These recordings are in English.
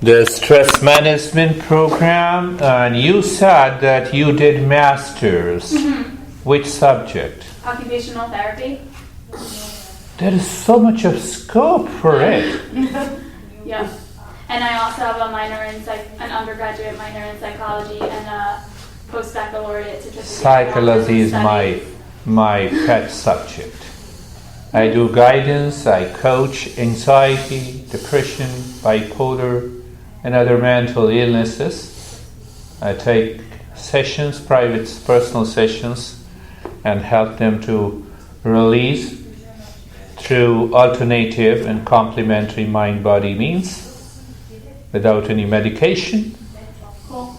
the stress management program, and you said that you did masters. Mm-hmm. Which subject? Occupational therapy. There is so much of scope for it. Yeah. And I also have a minor in an undergraduate minor in psychology and a post-baccalaureate certificate. Psychology is my pet subject. I do guidance, I coach anxiety, depression, bipolar, and other mental illnesses. I take sessions, private, personal sessions, and help them to release through alternative and complementary mind-body means without any medication. Cool.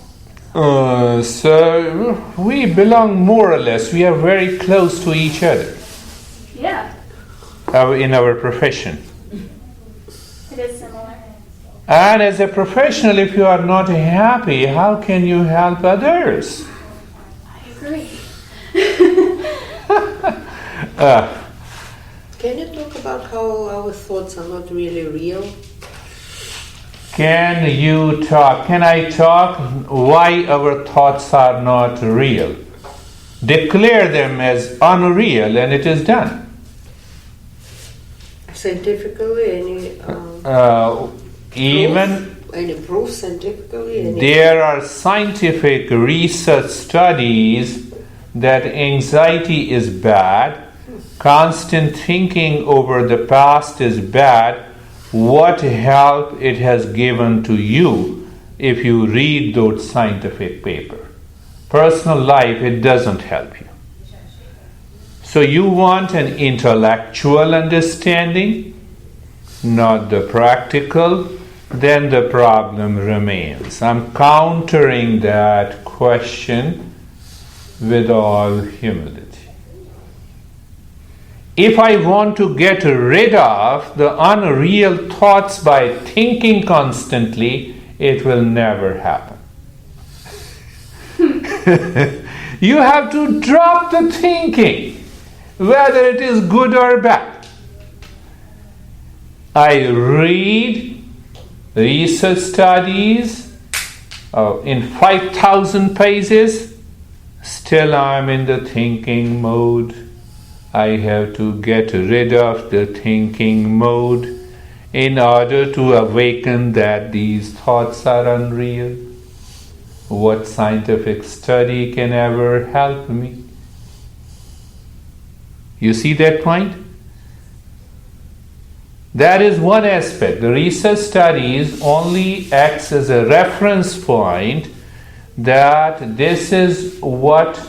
So we belong more or less, we are very close to each other. Yeah. In our profession. It is similar. And as a professional, if you are not happy, how can you help others? I agree. Can you talk about how our thoughts are not really real? Can I talk why our thoughts are not real? Declare them as unreal and it is done. Scientifically, any proof scientifically? There are scientific research studies that anxiety is bad, constant thinking over the past is bad. What help it has given to you if you read those scientific papers? Personal life, it doesn't help you. So you want an intellectual understanding, not the practical, then the problem remains. I'm countering that question with all humility. If I want to get rid of the unreal thoughts by thinking constantly, it will never happen. You have to drop the thinking, whether it is good or bad. I read research studies in 5,000 pages, still I'm in the thinking mode. I have to get rid of the thinking mode in order to awaken that these thoughts are unreal. What scientific study can ever help me? You see that point? That is one aspect. The research studies only acts as a reference point that this is what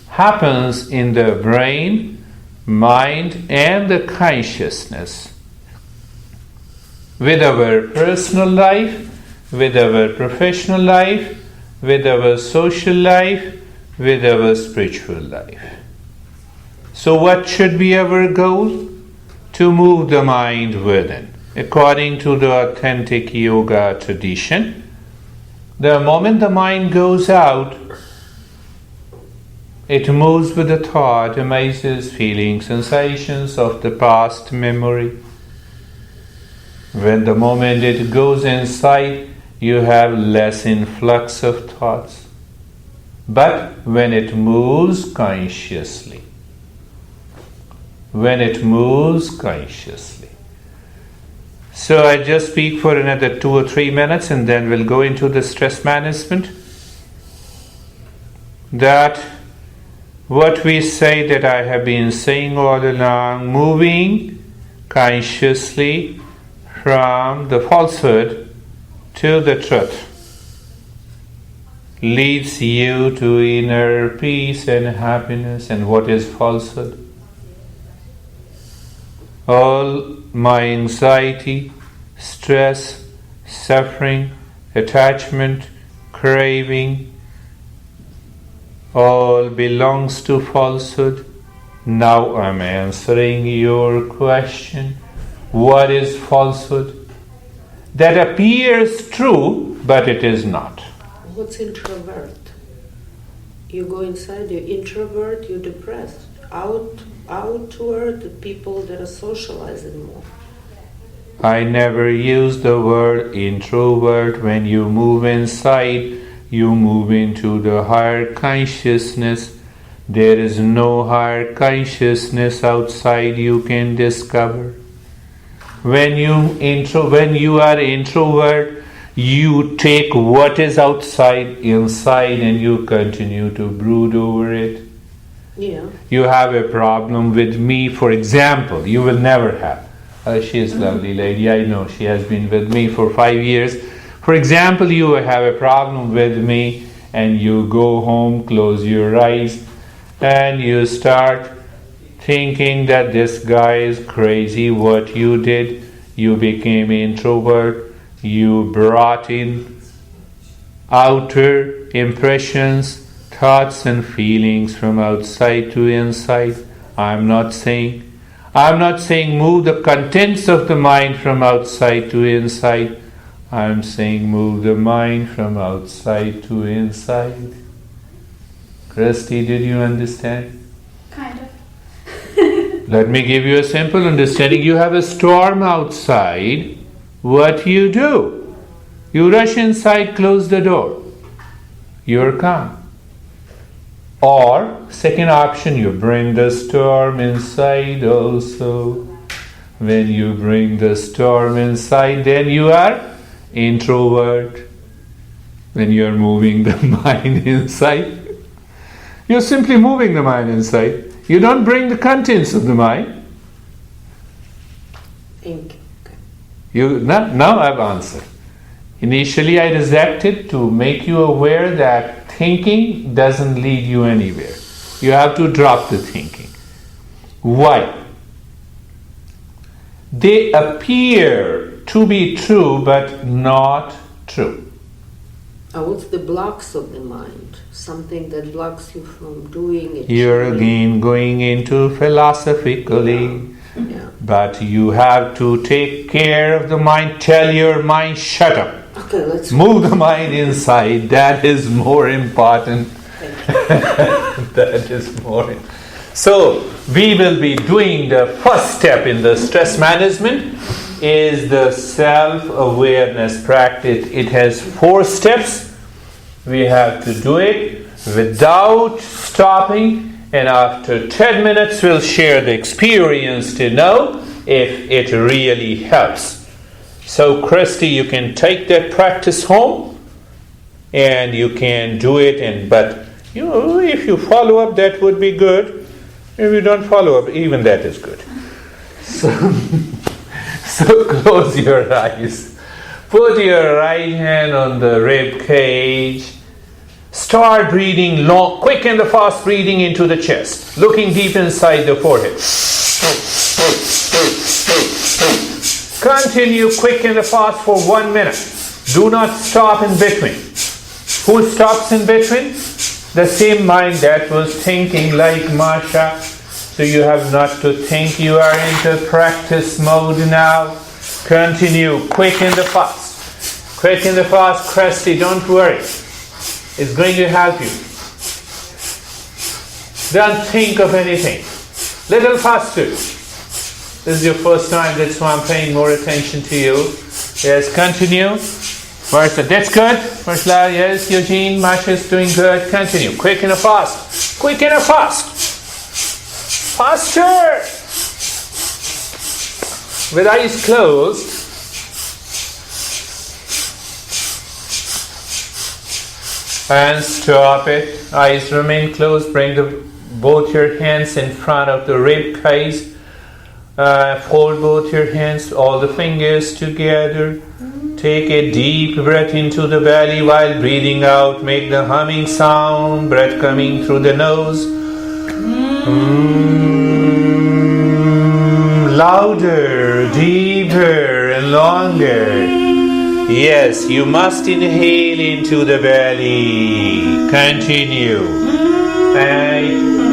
happens in the brain, mind, and the consciousness with our personal life, with our professional life, with our social life, with our spiritual life. So what should be our goal? To move the mind within. According to the authentic yoga tradition, the moment the mind goes out, it moves with the thought, images, feelings, sensations of the past memory. When the moment it goes inside, you have less influx of thoughts. But when it moves consciously, So I just speak for another 2 or 3 minutes and then we'll go into the stress management. That what we say that I have been saying all along, moving consciously from the falsehood to the truth leads you to inner peace and happiness. And what is falsehood? All my anxiety, stress, suffering, attachment, craving, all belongs to falsehood. Now I'm answering your question. What is falsehood? That appears true, but it is not. What's introvert? You go inside, you're introvert, you're depressed. Outward, the people that are socializing more. I never use the word introvert. When you move inside, you move into the higher consciousness. There is no higher consciousness outside you can discover. When you are introvert, you take what is outside inside and you continue to brood over it. Yeah. You have a problem with me, for example, you will never have. She is a lovely lady, I know. She has been with me for 5 years. For example, you have a problem with me and you go home, close your eyes, and you start thinking that this guy is crazy. What you did, you became introvert. You brought in outer impressions, thoughts and feelings from outside to inside. I'm not saying move the contents of the mind from outside to inside. I'm saying move the mind from outside to inside. Christy, did you understand? Kind of. Let me give you a simple understanding. You have a storm outside. What do? You rush inside, close the door. You're calm. Or, second option, you bring the storm inside also. When you bring the storm inside, then you are introvert. When you're moving the mind inside, you're simply moving the mind inside. You don't bring the contents of the mind. Think. Now I've answered. Initially I rejected to make you aware that thinking doesn't lead you anywhere. You have to drop the thinking. Why? They appear to be true but not true. What's the blocks of the mind? Something that blocks you from doing it. You're again going into philosophically. Yeah. But you have to take care of the mind. Tell your mind, shut up. Okay, let's move the mind inside. That is more important. That is more. So we will be doing the first step in the stress management is the self-awareness practice. It has 4 steps. We have to do it without stopping, and after 10 minutes we'll share the experience to know if it really helps. So Christy, you can take that practice home and you can do it, but if you follow up, that would be good. If you don't follow up, even that is good. So close your eyes. Put your right hand on the rib cage. Start breathing long, quick and fast breathing into the chest, looking deep inside the forehead. Continue quick and fast for 1 minute. Do not stop in between. Who stops in between? The same mind that was thinking like Masha. So you have not to think. You are into practice mode now. Continue quick and fast. Quick and fast, Christy, don't worry. It's going to help you. Don't think of anything. Little faster. This is your first time, that's why I'm paying more attention to you. Yes, continue. That's good. Marshall, yes, Eugene, Masha is doing good. Continue. Quick and fast. Quick and fast. Faster. With eyes closed. And stop it. Eyes remain closed. Bring both your hands in front of the rib cage. Fold both your hands, all the fingers together. Take a deep breath into the belly while breathing out. Make the humming sound. Breath coming through the nose. Louder, deeper, and longer. Yes, you must inhale into the belly. Continue. I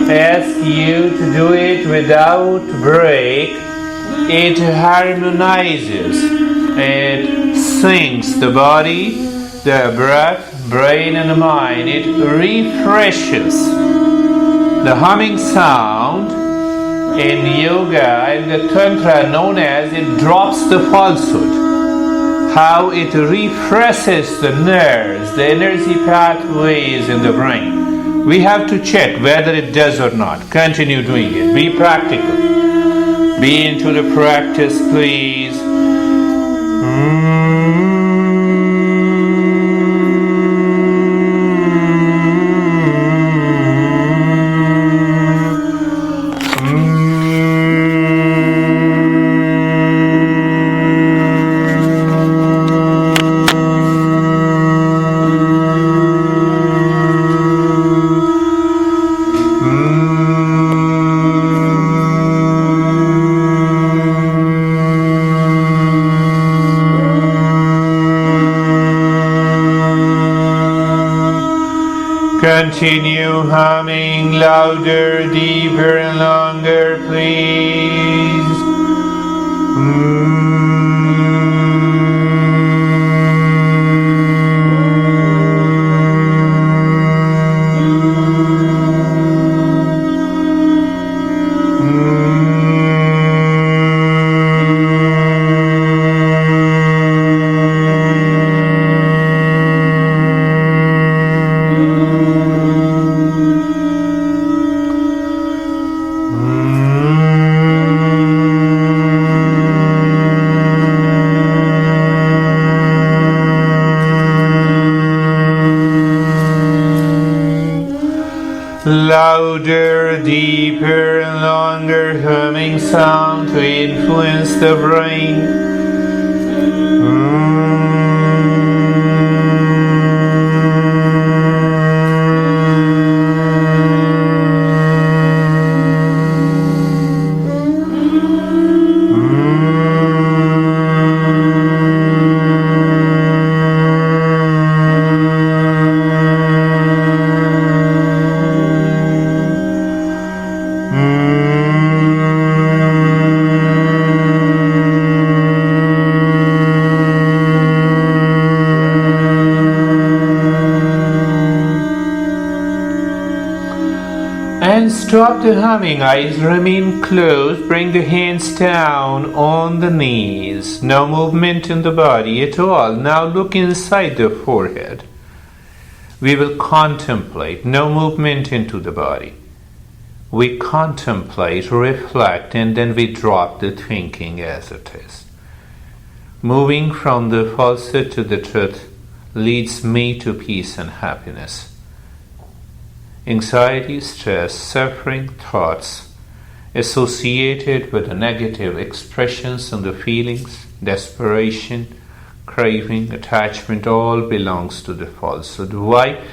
ask you to do it without break. It harmonizes. It syncs the body, the breath, brain and the mind. It refreshes. The humming sound in yoga, in the Tantra, known as it drops the falsehood. How it refreshes the nerves, the energy pathways in the brain. We have to check whether it does or not. Continue doing it. Be practical. Be into the practice, please. Continue humming louder, deeper and longer, please. Louder, deeper and longer humming sound to influence the brain. Stop the humming, eyes remain closed, bring the hands down on the knees. No movement in the body at all. Now look inside the forehead. We will contemplate, no movement into the body. We contemplate, reflect, and then we drop the thinking as it is. Moving from the falsehood to the truth leads me to peace and happiness. Anxiety, stress, suffering, thoughts associated with the negative expressions and the feelings, desperation, craving, attachment, all belongs to the falsehood. Why?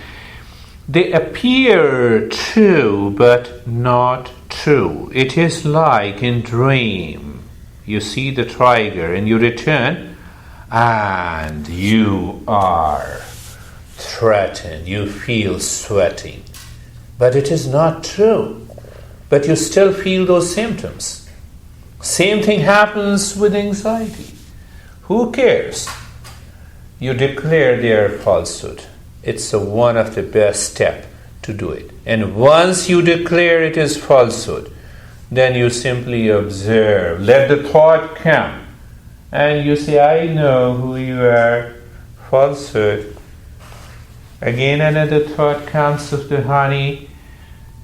They appear true but not true. It is like in dream. You see the tiger and you return and you are threatened. You feel sweating. But it is not true. But you still feel those symptoms. Same thing happens with anxiety. Who cares? You declare their falsehood. It's one of the best steps to do it. And once you declare it is falsehood, then you simply observe. Let the thought come. And you say, I know who you are. Falsehood. Again another thought comes of the honey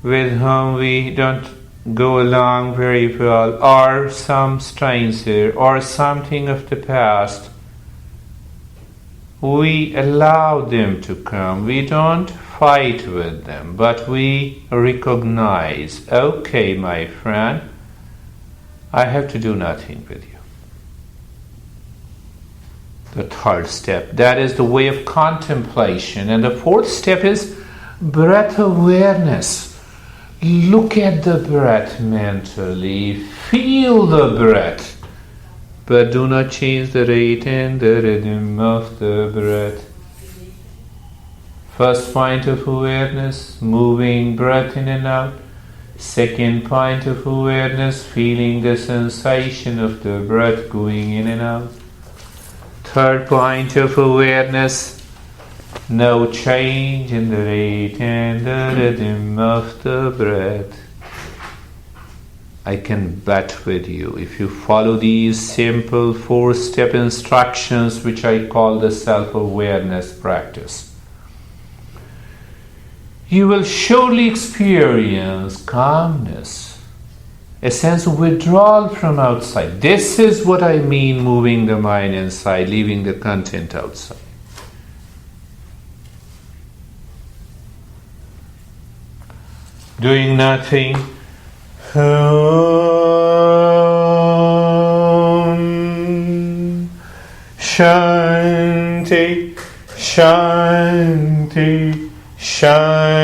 with whom we don't go along very well, or some stranger, or something of the past. We allow them to come. We don't fight with them, but we recognize, okay, my friend, I have to do nothing with you. The third step, that is the way of contemplation. And the fourth step is breath awareness. Look at the breath mentally. Feel the breath. But do not change the rate and the rhythm of the breath. First point of awareness, moving breath in and out. Second point of awareness, feeling the sensation of the breath going in and out. Third point of awareness, no change in the rate and the rhythm of the breath. I can bet with you, if you follow these simple 4-step instructions, which I call the self-awareness practice, you will surely experience calmness, a sense of withdrawal from outside. This is what I mean, moving the mind inside, leaving the content outside. Doing nothing. Shanti, Shanti, Shanti.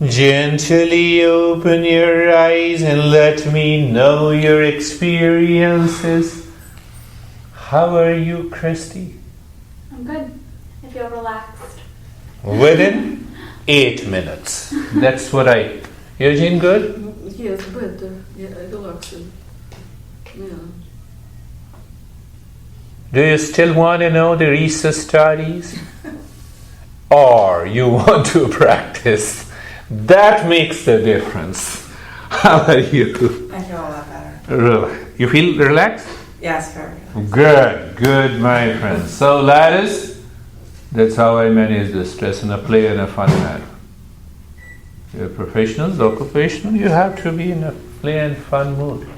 Gently open your eyes and let me know your experiences. How are you, Christy? I'm good. I feel relaxed. Within 8 minutes. That's what Eugene, good? Yes, better. Yeah, relaxing. Yeah. Do you still want to know the research studies? Or you want to practice? That makes the difference. How are you? I feel a lot better. You feel relaxed? Yes, very Good, good, my friends. So, ladies, that's how I manage the stress in a play and a fun manner. You're professionals, occupational, you have to be in a play and fun mood.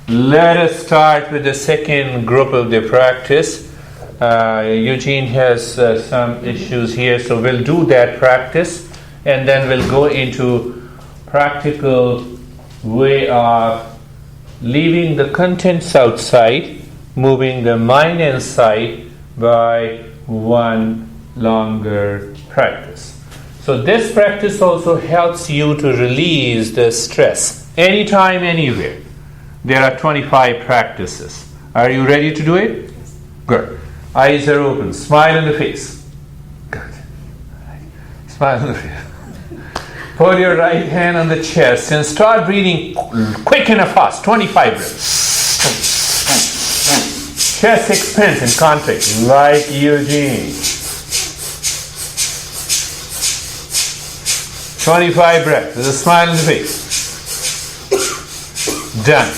Let us start with the second group of the practice. Eugene has some issues here, so we'll do that practice and then we'll go into practical way of leaving the contents outside, moving the mind inside by one longer practice. So this practice also helps you to release the stress anytime, anywhere. There are 25 practices. Are you ready to do it? Yes. Good. Eyes are open. Smile in the face. Good. Smile in the face. Put your right hand on the chest and start breathing quick and fast. 25 breaths. Chest expands and contract like Eugene. 25 breaths with a smile in the face. Done.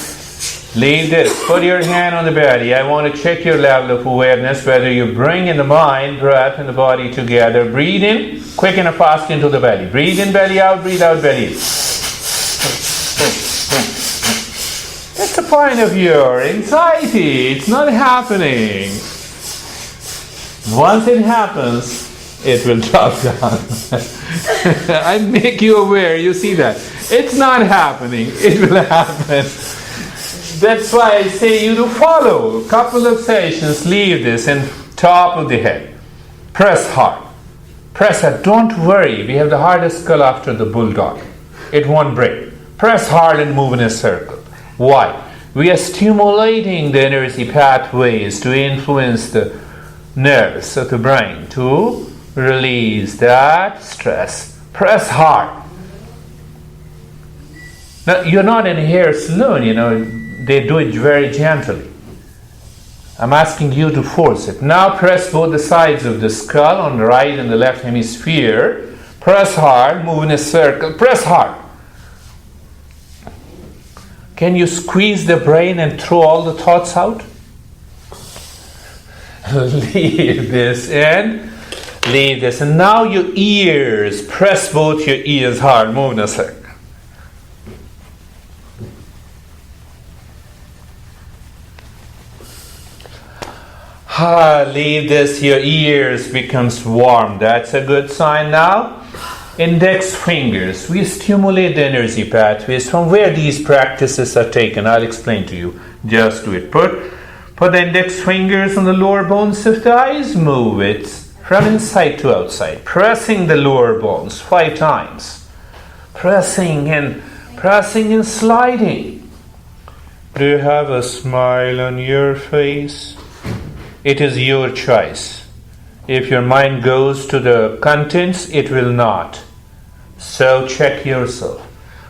Leave this. Put your hand on the belly. I want to check your level of awareness, whether you bring in the mind, breath, and the body together. Breathe in, quick and fast into the belly. Breathe in, belly out, breathe out, belly in. That's the point of your anxiety. It's not happening. Once it happens, it will drop down. I make you aware, you see that. It's not happening, it will happen. That's why I say you to follow. A couple of sessions, leave this and top of the head. Press hard. Press hard. Don't worry, we have the hardest skull after the bulldog. It won't break. Press hard and move in a circle. Why? We are stimulating the energy pathways to influence the nerves of the brain to release that stress. Press hard. Now, you're not in a hair salon, they do it very gently. I'm asking you to force it. Now press both the sides of the skull on the right and the left hemisphere. Press hard, move in a circle. Press hard. Can you squeeze the brain and throw all the thoughts out? Leave this in. Leave this. And now your ears. Press both your ears hard. Move in a circle. Leave this. Your ears becomes warm. That's a good sign now. Index fingers. We stimulate the energy pathways from where these practices are taken. I'll explain to you. Just do it. Put the index fingers on the lower bones of the eyes. Move it from inside to outside. Pressing the lower bones 5 times. Pressing and sliding. Do you have a smile on your face? It is your choice. If your mind goes to the contents, it will not. So check yourself.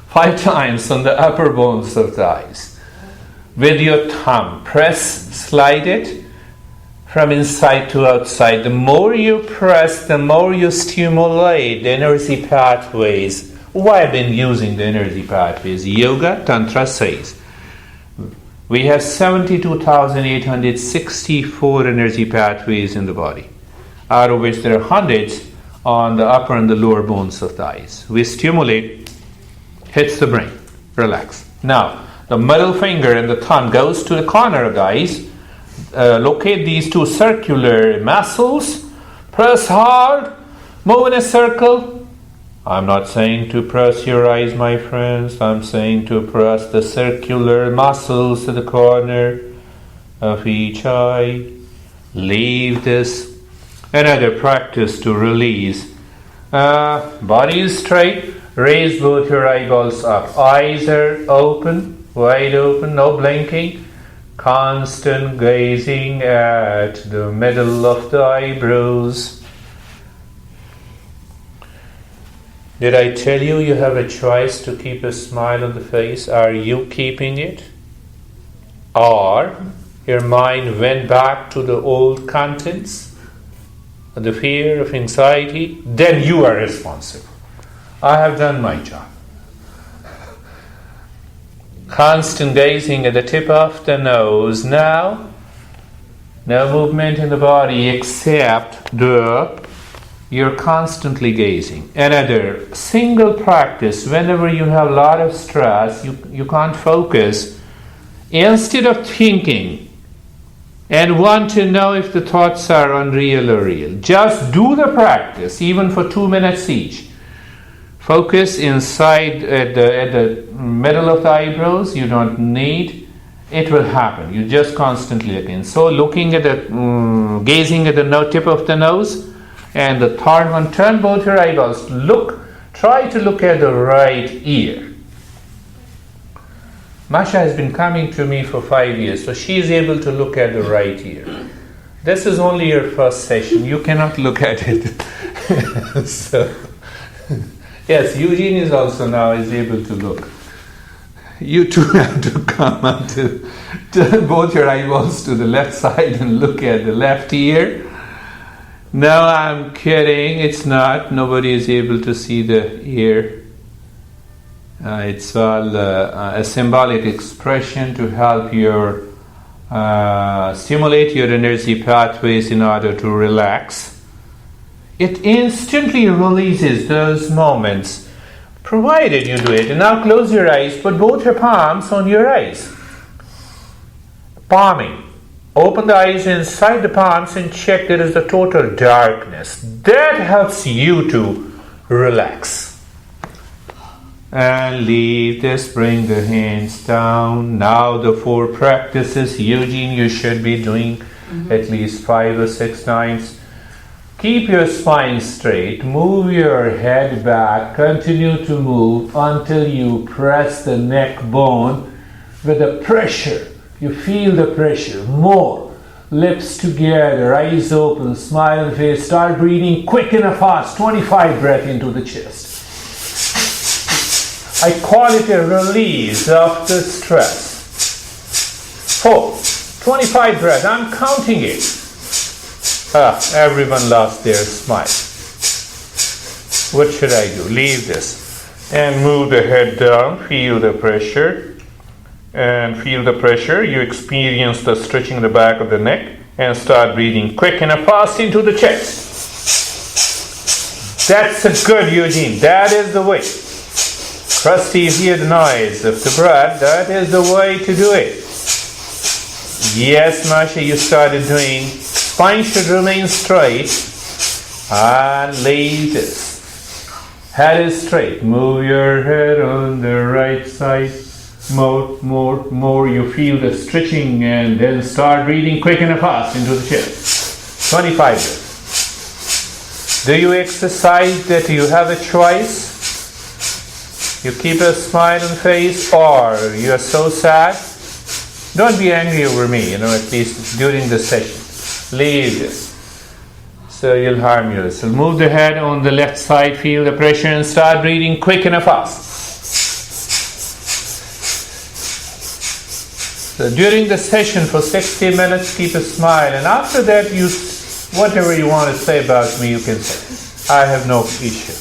5 times on the upper bones of the eyes. With your thumb, slide it, from inside to outside. The more you press, the more you stimulate the energy pathways. Why I've been using the energy pathways? Yoga, Tantra says we have 72,864 energy pathways in the body, out of which there are hundreds on the upper and the lower bones of the eyes. We stimulate, hits the brain, relax. Now, the middle finger and the thumb goes to the corner of the eyes. Locate these two circular muscles, press hard, move in a circle. I'm not saying to press your eyes, my friends. I'm saying to press the circular muscles to the corner of each eye. Leave this. Another practice to release. Body is straight. Raise both your eyeballs up. Eyes are open, wide open, no blinking. Constant gazing at the middle of the eyebrows. Did I tell you you have a choice to keep a smile on the face? Are you keeping it? Or your mind went back to the old contents, the fear of anxiety? Then you are responsible. I have done my job. Constant gazing at the tip of the nose. Now, no movement in the body except you're constantly gazing. Another single practice, whenever you have a lot of stress, you can't focus. Instead of thinking and want to know if the thoughts are unreal or real, just do the practice, even for 2 minutes each. Focus inside at the middle of the eyebrows. You don't need. It will happen. You just constantly looking. So looking at the gazing at the tip of the nose, and the third one, turn both your eyeballs. Try to look at the right ear. Masha has been coming to me for 5 years, so she is able to look at the right ear. This is only your first session. You cannot look at it. So. Yes, Eugene is also now able to look. You too have to come and turn both your eyeballs to the left side and look at the left ear. No, I'm kidding. It's not. Nobody is able to see the ear. It's all a symbolic expression to help stimulate your energy pathways in order to relax. It instantly releases those moments, provided you do it. And now close your eyes, put both your palms on your eyes. Palming. Open the eyes inside the palms and check there is a total darkness. That helps you to relax. And leave this, bring the hands down. Now the 4 practices, Eugene, you should be doing at least 5 or 6 times. Keep your spine straight, move your head back, continue to move until you press the neck bone with the pressure. You feel the pressure, more. Lips together, eyes open, smile on the face, start breathing quick and fast, 25 breaths into the chest. I call it a release of the stress. 4, 25 breaths, I'm counting it. Everyone lost their smile. What should I do? Leave this. And move the head down. Feel the pressure. And feel the pressure. You experience the stretching the back of the neck. And start breathing quick and fast into the chest. That's a good, Eugene. That is the way. Krusty, you hear the noise of the breath. That is the way to do it. Yes, Masha, you started doing. Spine should remain straight and leave this. Head is straight. Move your head on the right side. More. You feel the stretching and then start breathing quick and fast into the chest. 25 breaths. Do you exercise that you have a choice? You keep a smile on the face or you are so sad? Don't be angry over me, at least during the session. Leave this. So you'll harm yourself. Move the head on the left side, feel the pressure and start breathing quick and fast. So during the session for 60 minutes, keep a smile, and after that, whatever you want to say about me, you can say. I have no issue.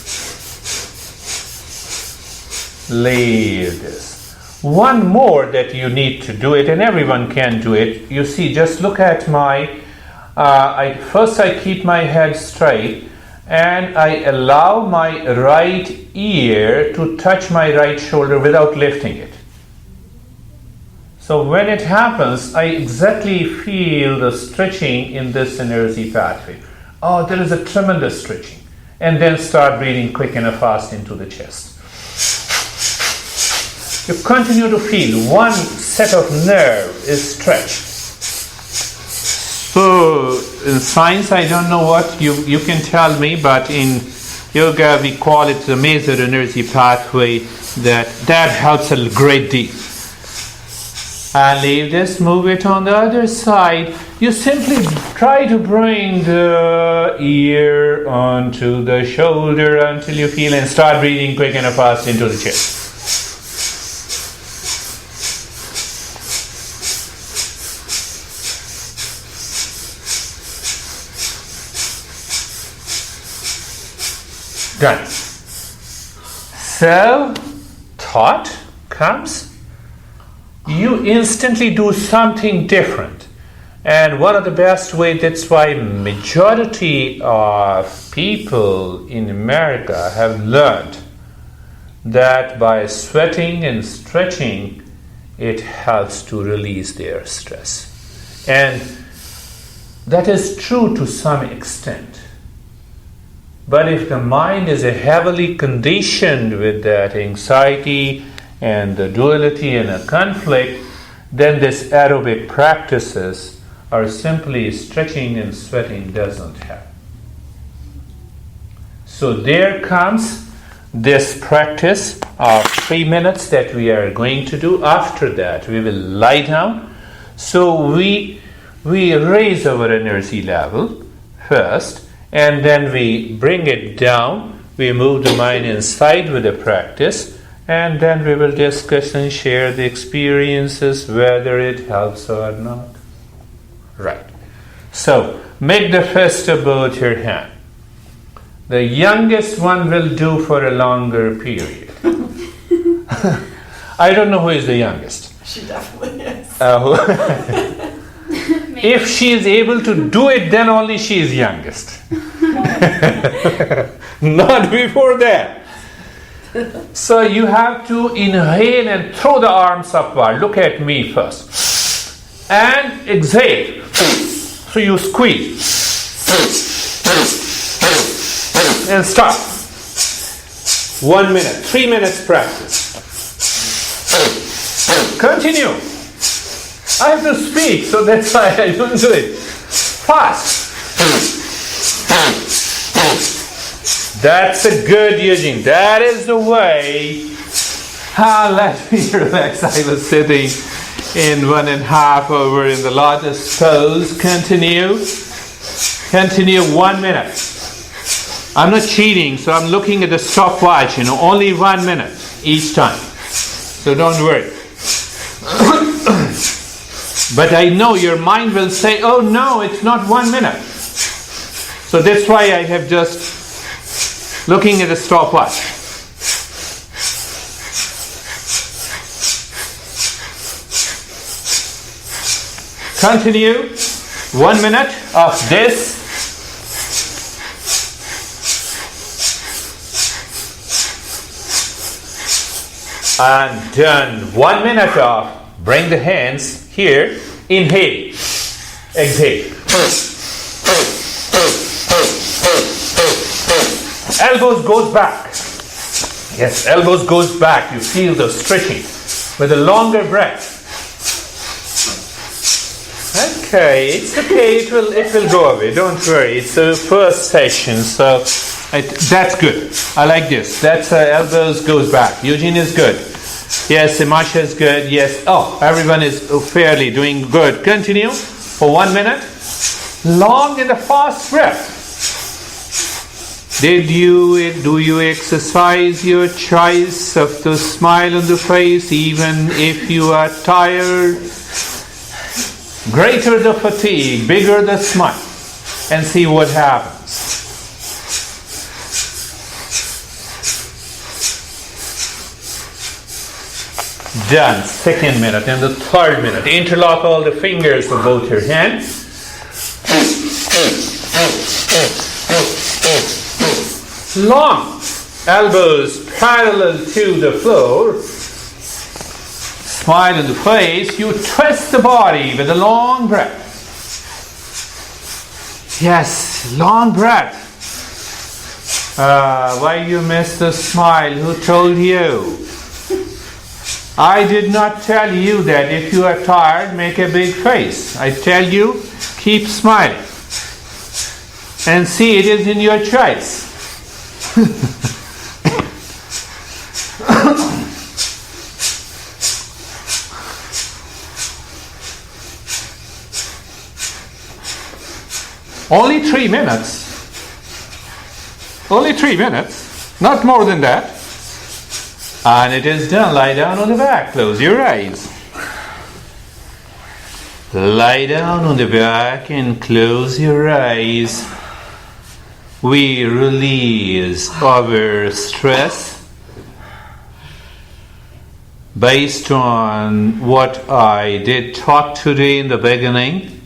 Leave this. One more that you need to do it, and everyone can do it. You see, just look at my. First, I keep my head straight, and I allow my right ear to touch my right shoulder without lifting it. So when it happens, I exactly feel the stretching in this energy pathway. Oh, there is a tremendous stretching. And then start breathing quick and fast into the chest. You continue to feel one set of nerve is stretched. So in science, I don't know what you can tell me, but in yoga we call it the major energy pathway. That helps a great deal. And leave this, move it on the other side. You simply try to bring the ear onto the shoulder until you feel, and start breathing quick and fast into the chest. Done. So, thought comes. You instantly do something different. And one of the best ways, that's why majority of people in America have learned that by sweating and stretching, it helps to release their stress. And that is true to some extent. But if the mind is heavily conditioned with that anxiety and the duality and a conflict, then this aerobic practices are simply stretching and sweating doesn't help. So there comes this practice of 3 minutes that we are going to do. After that, we will lie down. So we raise our energy level first, and then we bring it down. We move the mind inside with the practice. And then we will discuss and share the experiences, whether it helps or not. Right. So, make the fist above your hand. The youngest one will do for a longer period. I don't know who is the youngest. She definitely is. If she is able to do it, then only she is youngest. Not before that. So you have to inhale and throw the arms upward. Look at me first. And exhale. So you squeeze. And stop. 1 minute. 3 minutes practice. Continue. I have to speak, so that's why I don't do it. Fast. That's a good Eugene. That is the way. Let me relax. I was sitting in 1.5 over in the lotus pose. Continue. Continue 1 minute. I'm not cheating, so I'm looking at the stopwatch. Only 1 minute each time. So don't worry. But I know your mind will say, oh no, it's not 1 minute. So that's why I have just looking at the stopwatch. Continue 1 minute of this. And done 1 minute of bring the hands here. Inhale. Exhale. Elbows goes back. Yes, elbows goes back. You feel the stretching with a longer breath. Okay, it's okay. It will go away. Don't worry. It's the first session, so that's good. I like this. That's elbows goes back. Eugene is good. Yes, Simasha is good. Yes. Oh, everyone is fairly doing good. Continue for 1 minute. Long and a fast breath. Do you exercise your choice of the smile on the face even if you are tired? Greater the fatigue, bigger the smile, and see what happens. Done. Second minute and the third minute. Interlock all the fingers of both your hands. Long elbows parallel to the floor. Smile in the face. You twist the body with a long breath. Yes, long breath. Why you missed the smile? Who told you? I did not tell you that if you are tired, make a big face. I tell you, keep smiling. And see, it is in your choice. Only 3 minutes. Only 3 minutes. Not more than that. And it is done. Lie down on the back. Close your eyes. Lie down on the back and close your eyes. We release our stress based on what I did talk today in the beginning.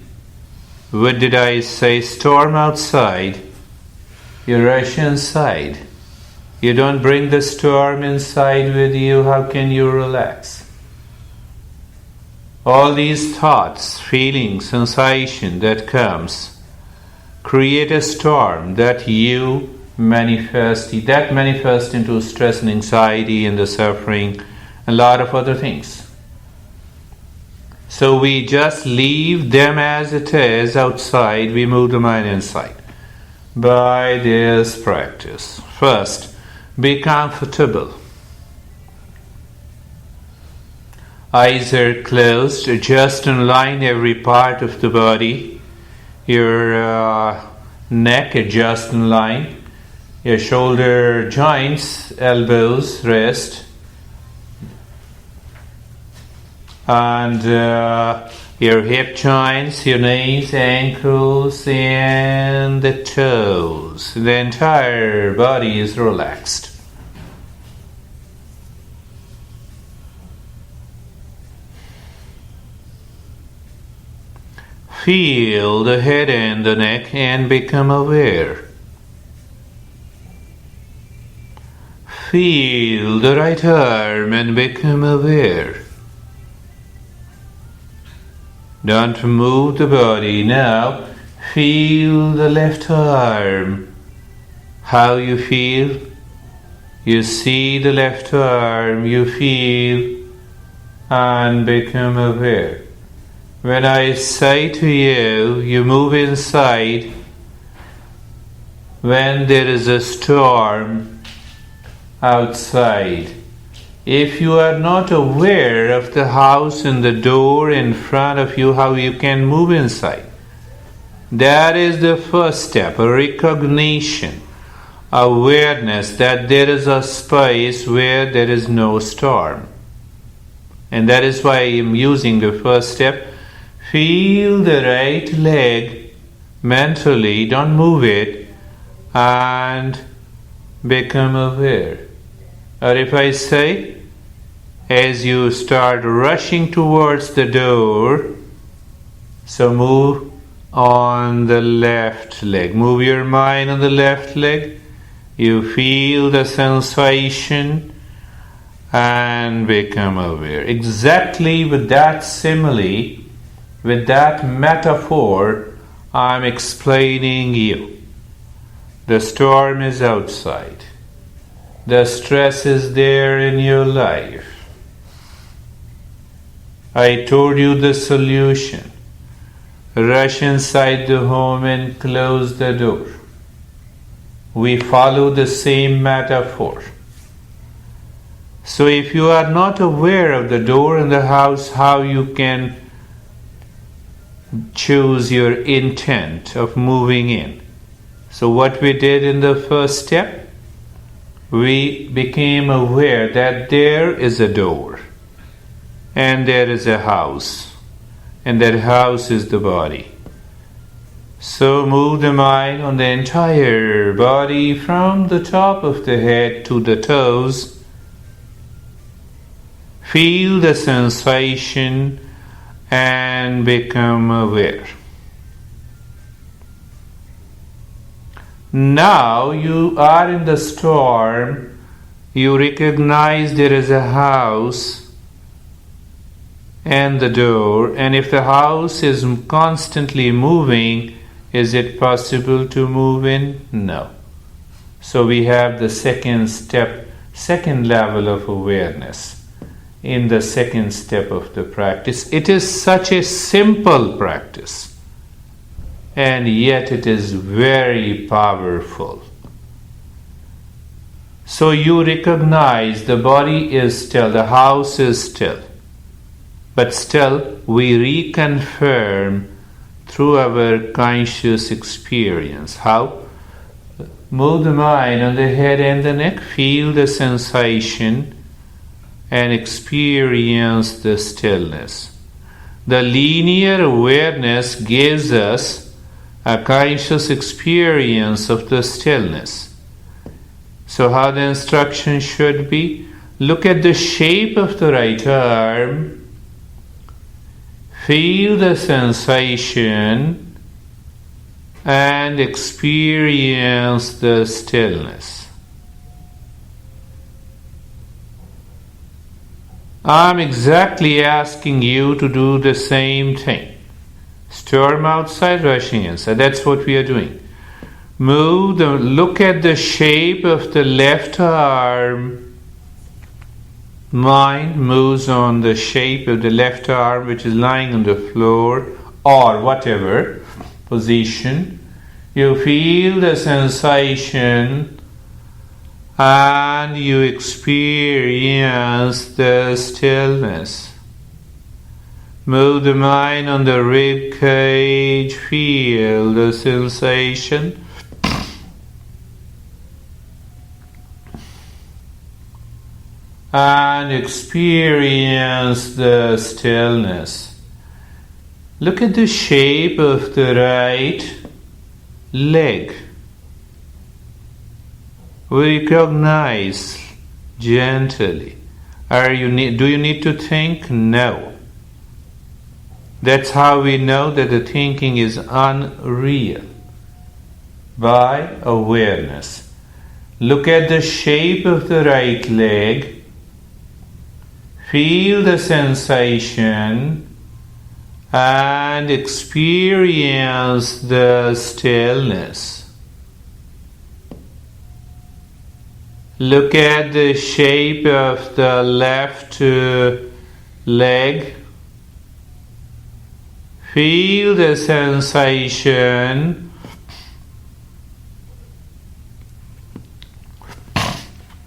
What did I say? Storm outside. You rush inside. You don't bring the storm inside with you. How can you relax? All these thoughts, feelings, sensation that comes create a storm that you manifest. That manifests into stress and anxiety and the suffering, a lot of other things. So we just leave them as it is outside. We move the mind inside. By this practice, first, be comfortable. Eyes are closed. Just align every part of the body. Your neck adjust in line. Your shoulder joints, elbows, wrist. And your hip joints, your knees, ankles, and the toes. The entire body is relaxed. Feel the head and the neck and become aware. Feel the right arm and become aware. Don't move the body now. Feel the left arm. How you feel? You see the left arm, you feel and become aware. When I say to you, you move inside. When there is a storm outside, if you are not aware of the house and the door in front of you, how you can move inside? That is the first step, a recognition, awareness that there is a space where there is no storm. And that is why I am using the first step. Feel the right leg mentally, don't move it, and become aware. Or if I say, as you start rushing towards the door, so move on the left leg. Move your mind on the left leg. You feel the sensation and become aware. Exactly with that simile, with that metaphor, I'm explaining you. The storm is outside. The stress is there in your life. I told you the solution. Rush inside the home and close the door. We follow the same metaphor. So if you are not aware of the door in the house, how you can choose your intent of moving in? So what we did in the first step, we became aware that there is a door and there is a house and that house is the body. So move the mind on the entire body from the top of the head to the toes. Feel the sensation and become aware. Now you are in the storm. You recognize there is a house and the door, and if the house is constantly moving, is it possible to move in? No. So we have the second step, second level of awareness in the second step of the practice. It is such a simple practice, and yet it is very powerful. So you recognize the body is still, the house is still, but still we reconfirm through our conscious experience. How? Move the mind on the head and the neck, feel the sensation and experience the stillness. The linear awareness gives us a conscious experience of the stillness. So how the instruction should be? Look at the shape of the right arm. Feel the sensation and experience the stillness. I'm exactly asking you to do the same thing. Storm outside, rushing inside. That's what we are doing. Look at the shape of the left arm. Mind moves on the shape of the left arm, which is lying on the floor or whatever position. You feel the sensation and you experience the stillness. Move the mind on the rib cage, feel the sensation. And experience the stillness. Look at the shape of the right leg. Recognize gently. Do you need to think? No. That's how we know that the thinking is unreal. By awareness. Look at the shape of the right leg. Feel the sensation and experience the stillness. Look at the shape of the left leg. Feel the sensation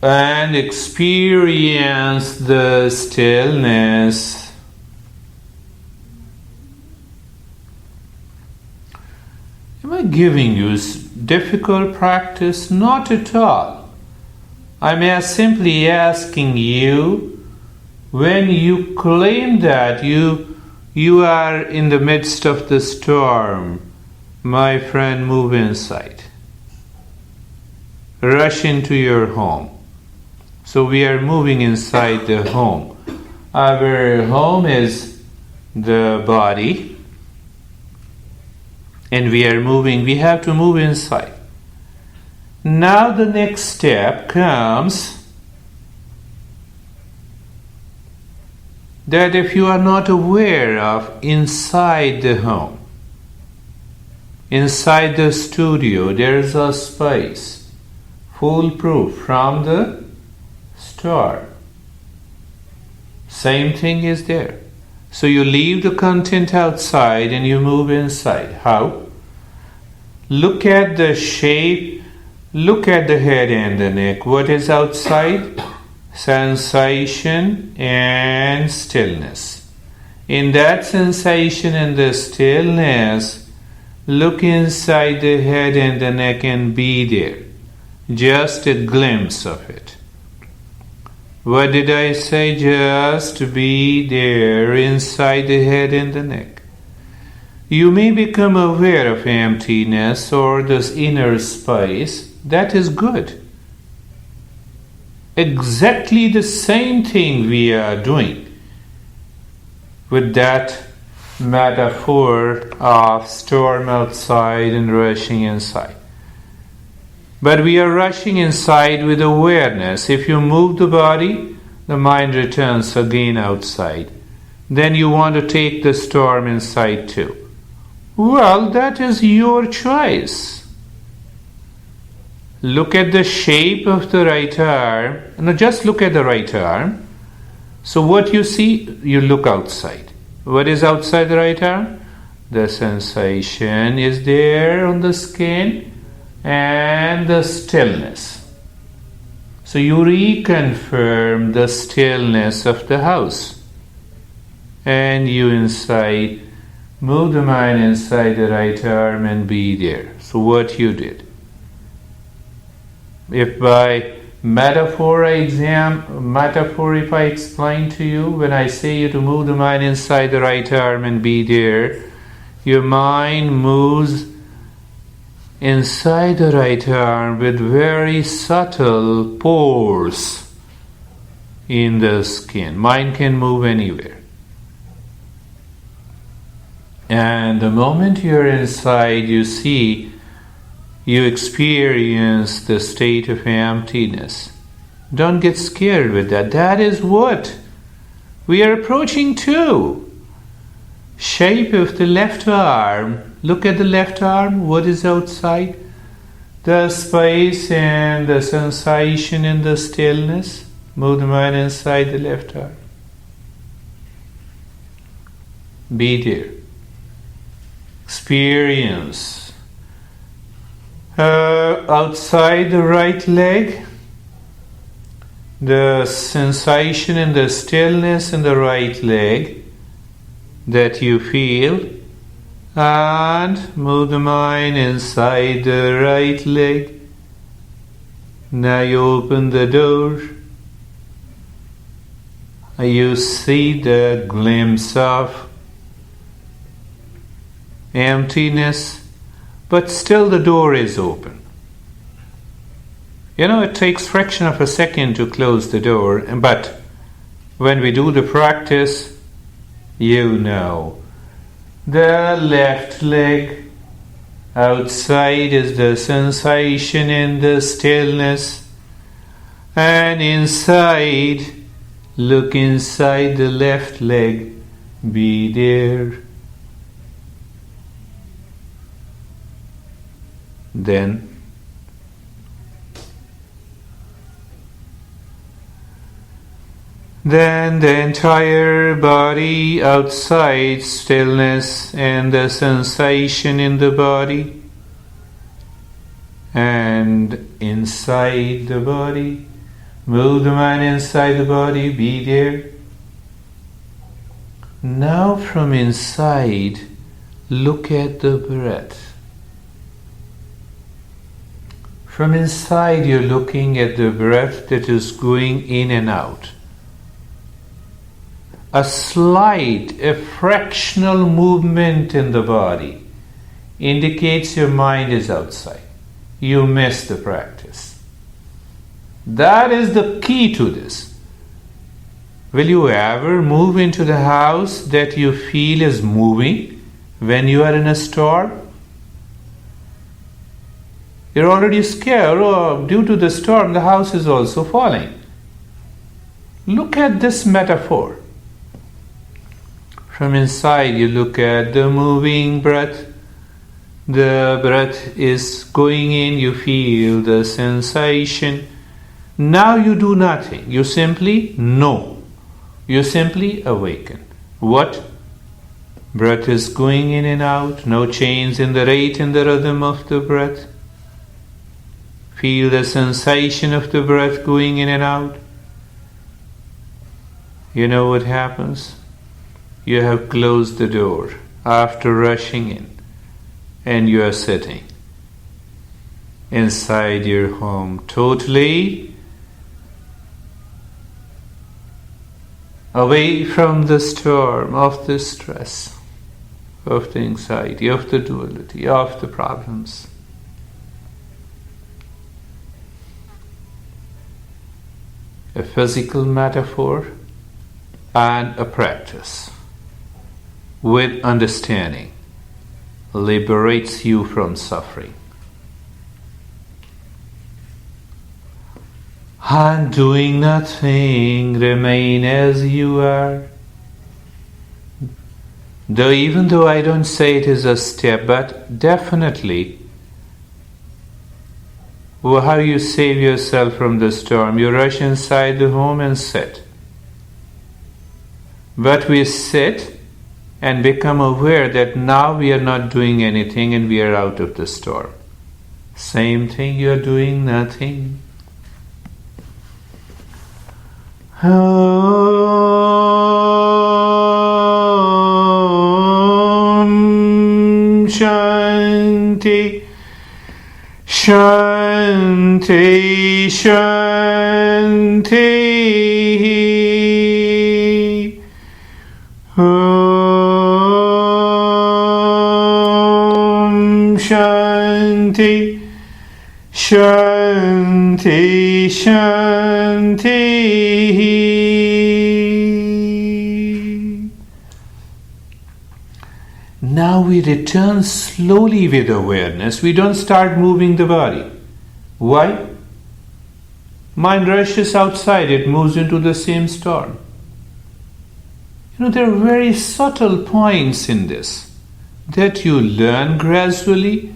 and experience the stillness. Am I giving you difficult practice? Not at all. I'm simply asking you, when you claim that you are in the midst of the storm, my friend, move inside. Rush into your home. So we are moving inside the home. Our home is the body, and we have to move inside. Now the next step comes that if you are not aware of inside the home, inside the studio, there is a space, foolproof from the start. Same thing is there. So you leave the content outside and you move inside. How? Look at the shape, look at the head and the neck. What is outside? Sensation and stillness. In that sensation and the stillness, look inside the head and the neck and be there. Just a glimpse of it. What did I say? Just be there inside the head and the neck. you may become aware of emptiness or this inner space. That is good. Exactly the same thing we are doing with that metaphor of storm outside and rushing inside. But we are rushing inside with awareness. If you move the body, the mind returns again outside. Then you want to take the storm inside too. Well, that is your choice. Look at the shape of the right arm. No, just look at the right arm. So what you see, you look outside. What is outside the right arm? The sensation is there on the skin and the stillness. So you reconfirm the stillness of the house. And you inside, move the mind inside the right arm and be there. So what you did. If by metaphor if I explain to you, when I say you to move the mind inside the right arm and be there, your mind moves inside the right arm with very subtle pores in the skin. Mind can move anywhere. And the moment you're inside, you experience the state of emptiness. Don't get scared with that. That is what we are approaching to. Shape of the left arm. Look at the left arm. What is outside? The space and the sensation and the stillness. Move the mind inside the left arm. Be there. Experience. Outside the right leg, the sensation and the stillness in the right leg that you feel, and move the mind inside the right leg. Now you open the door. You see the glimpse of emptiness. But still the door is open. It takes fraction of a second to close the door, but when we do the practice, the left leg outside is the sensation in the stillness, and inside, look inside the left leg, be there. Then the entire body outside, stillness and the sensation in the body, and inside the body, move the mind inside the body, be there. Now from inside, look at the breath. From inside, you're looking at the breath that is going in and out. A fractional movement in the body indicates your mind is outside. You miss the practice. That is the key to this. Will you ever move into the house that you feel is moving when you are in a storm? You're already scared, due to the storm, the house is also falling. Look at this metaphor. From inside, you look at the moving breath. The breath is going in, you feel the sensation. Now you do nothing. You simply know. You simply awaken. What? Breath is going in and out. No change in the rate and the rhythm of the breath. Feel the sensation of the breath going in and out. You know what happens? You have closed the door after rushing in, and you are sitting inside your home, totally away from the storm of the stress. of the anxiety, of the duality, of the problems. A physical metaphor and a practice with understanding liberates you from suffering. And doing nothing, remain as you are. Even though I don't say it is a step, but definitely, how you save yourself from the storm? You rush inside the home and sit. But we sit and become aware that now we are not doing anything and we are out of the storm. Same thing, you are doing nothing. Om Shanti Shanti Shanti Om Shanti Shanti Shanti. Now we return slowly with awareness. We don't start moving the body. Why? Mind rushes outside, it moves into the same storm. There are very subtle points in this that you learn gradually,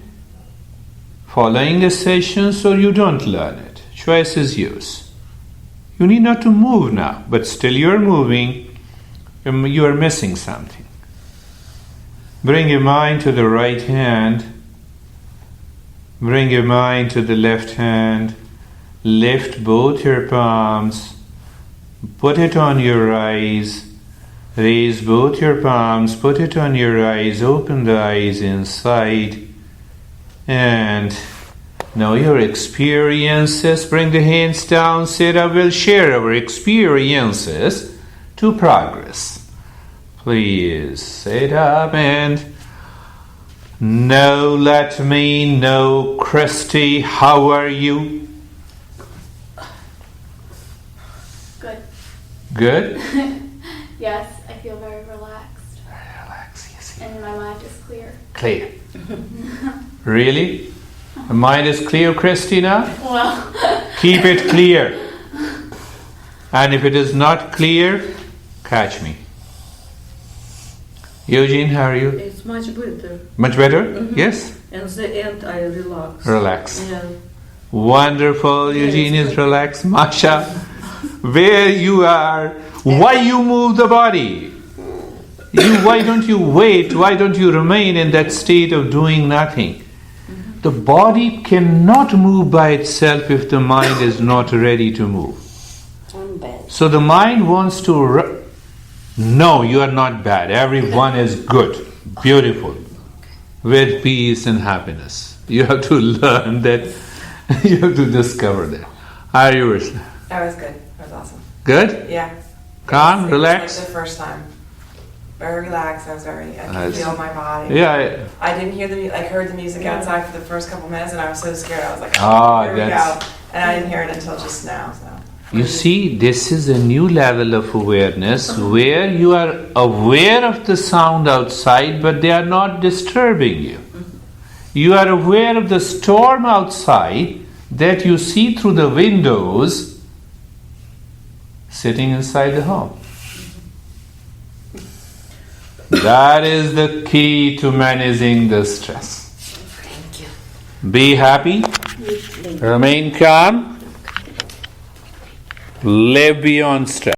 following the sessions, or you don't learn it. Choice is yours. You need not to move now, but still you are moving. You are missing something. Bring your mind to the right hand. Bring your mind to the left hand. Lift both your palms. Put it on your eyes. Raise both your palms. Put it on your eyes. Open the eyes inside. And know your experiences. Bring the hands down. Sit up. We'll share our experiences to progress. Please sit up and let me know, Christy, how are you? Good. Good? Yes, I feel very relaxed. Very relaxed, yes. And my mind is clear. Clear. Really? The mind is clear, Christy, now? Well. Keep it clear. And if it is not clear, catch me. Eugene, how are you? It's much better. Much better? Mm-hmm. Yes? And at the end, I relax. Relax. Yeah. Wonderful. Yeah, Eugene is good. relaxed. Masha, where you are, why you move the body? Why don't you wait? Why don't you remain in that state of doing nothing? Mm-hmm. The body cannot move by itself if the mind is not ready to move. I'm bad. So the mind wants to... No, you are not bad. Everyone is good, beautiful, with peace and happiness. You have to learn that. You have to discover that. How are you, Rishna? That was good. That was awesome. Good? Yeah. Calm, It was relaxed? like the first time. Very relaxed. I could feel my body. Yeah. I didn't hear I heard the music outside for the first couple minutes, and I was so scared. I was like, here we go. And I didn't hear it until just now. So. You see, this is a new level of awareness where you are aware of the sound outside, but they are not disturbing you. You are aware of the storm outside that you see through the windows sitting inside the home. That is the key to managing the stress. Thank you. Be happy, remain calm, live beyond stress.